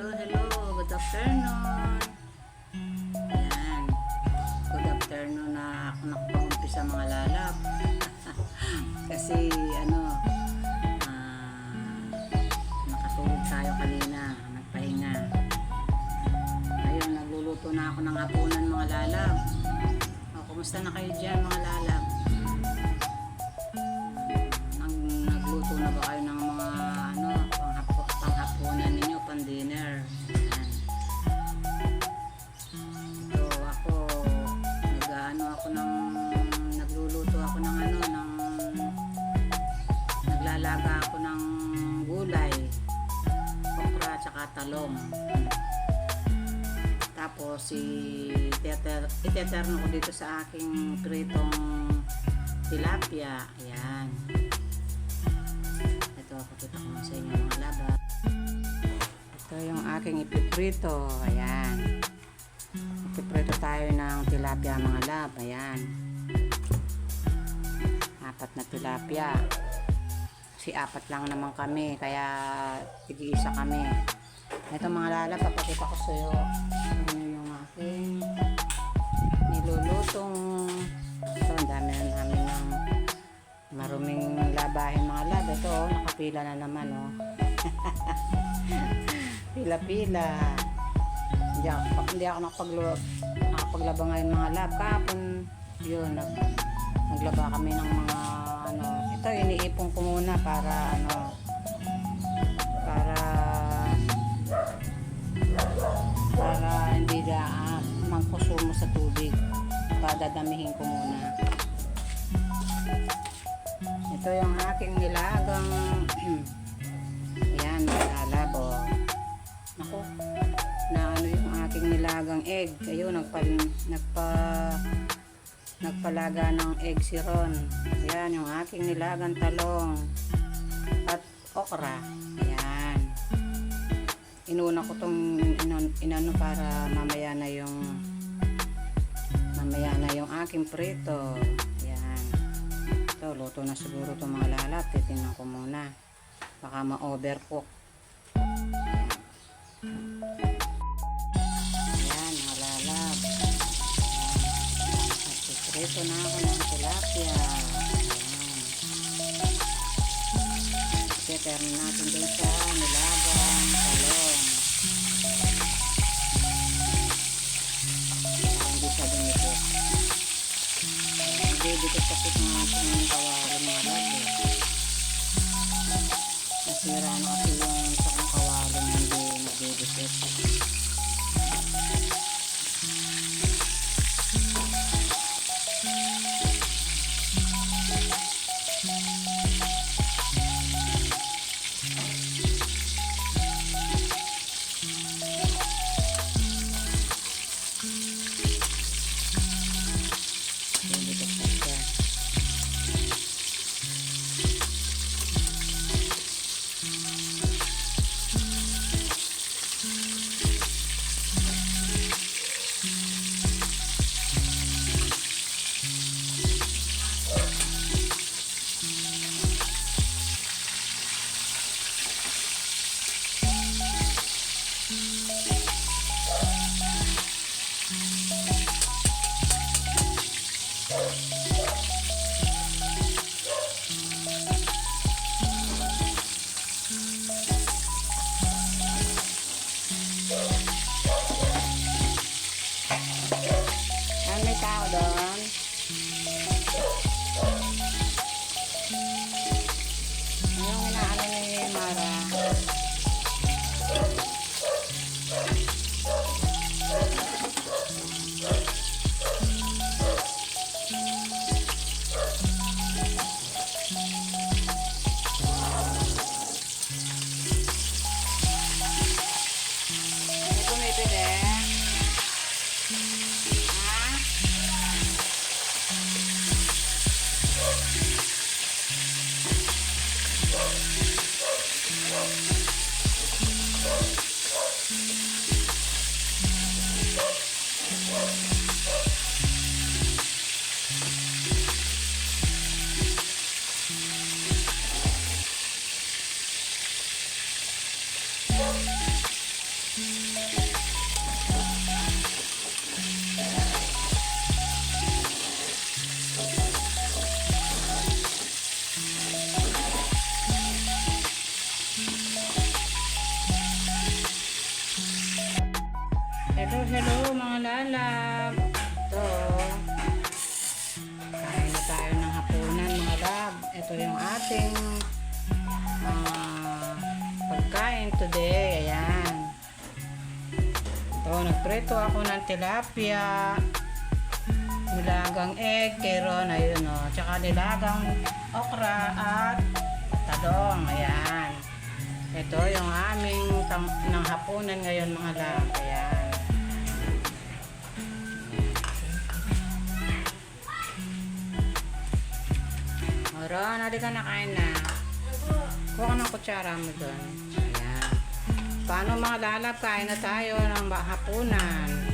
hello. Good afternoon. Ayan. Good afternoon na ako nakapag-umpisa mga lalab. Kasi nakatulog tayo kanina. Nagpahinga. Ayun, nagluluto na ako ng hapunan mga lalab. Kumusta na kayo dyan mga lalab? Nagluto na ba kayo ng mga panghapunan ninyo, pang-dinner? Ito ako, nagluluto ako ng naglalaga ako ng gulay, okra tsaka talong. Tapos iteterno ko dito sa aking pritong tilapia. Ayan. Ito, pakita ko sa inyo mga laba. Ito yung aking ipiprito. Ayan. Ipiprito tayo ng tilapia mga lab. Ayan. 4 na tilapia. Kasi 4 lang naman kami. Kaya tig-isa kami. Ito mga lalab, papakita ko sa iyo yung aking nilulutong. Ito, ang dami na namin ng maruming labahin mga lab. Ito, nakapila na naman, oh. Pila-pila. Hindi ako nakapaglaba ngayon mga lab. Kahapon, yun, naglaba kami ng mga ito, iniipon ko muna para hindi magkusumo sa tubig. Padadamihin ko muna. Ito yung aking nilagang ayan, malalabo. Ako, yung aking nilagang egg. Ayun, nagpalaga ng egg si Ron. Ayan, yung aking nilagang talong at okra. Ayan. Inuna ko tong inano para mamaya na yung aking prito. Ayan. Ito, luto na siguro itong mga lalap. Titingnan ko muna. Baka ma-overcook. Ayan, mga lalap. Prito na ako ng tilapia. Ayan. Iterno natin din sa nilagang talong. Hindi siya dumikit. Hindi dikit kasi ng ating kawali mga lagi. Nasira na kasi yung sakong kawali na hindi nagdidikit. May tao doon. Yung inaano ni Mara. May pumipid eh. Hello, hello mga lalab. Ito. Kain na tayo ng hapunan mga lab. Ito yung ating pagkain today. Ayan. Ito, nagprito ako ng tilapia. Nilagang egg, kay Ron, ayun o. Tsaka nilagang okra at talong. Ayan. Ito yung aming ng hapunan ngayon mga lab. Ayan. Ron, halika na, kain na. Kuha ka ng kutsara mo doon. Ayan. Paano mga lalab, kain na tayo ng hapunan.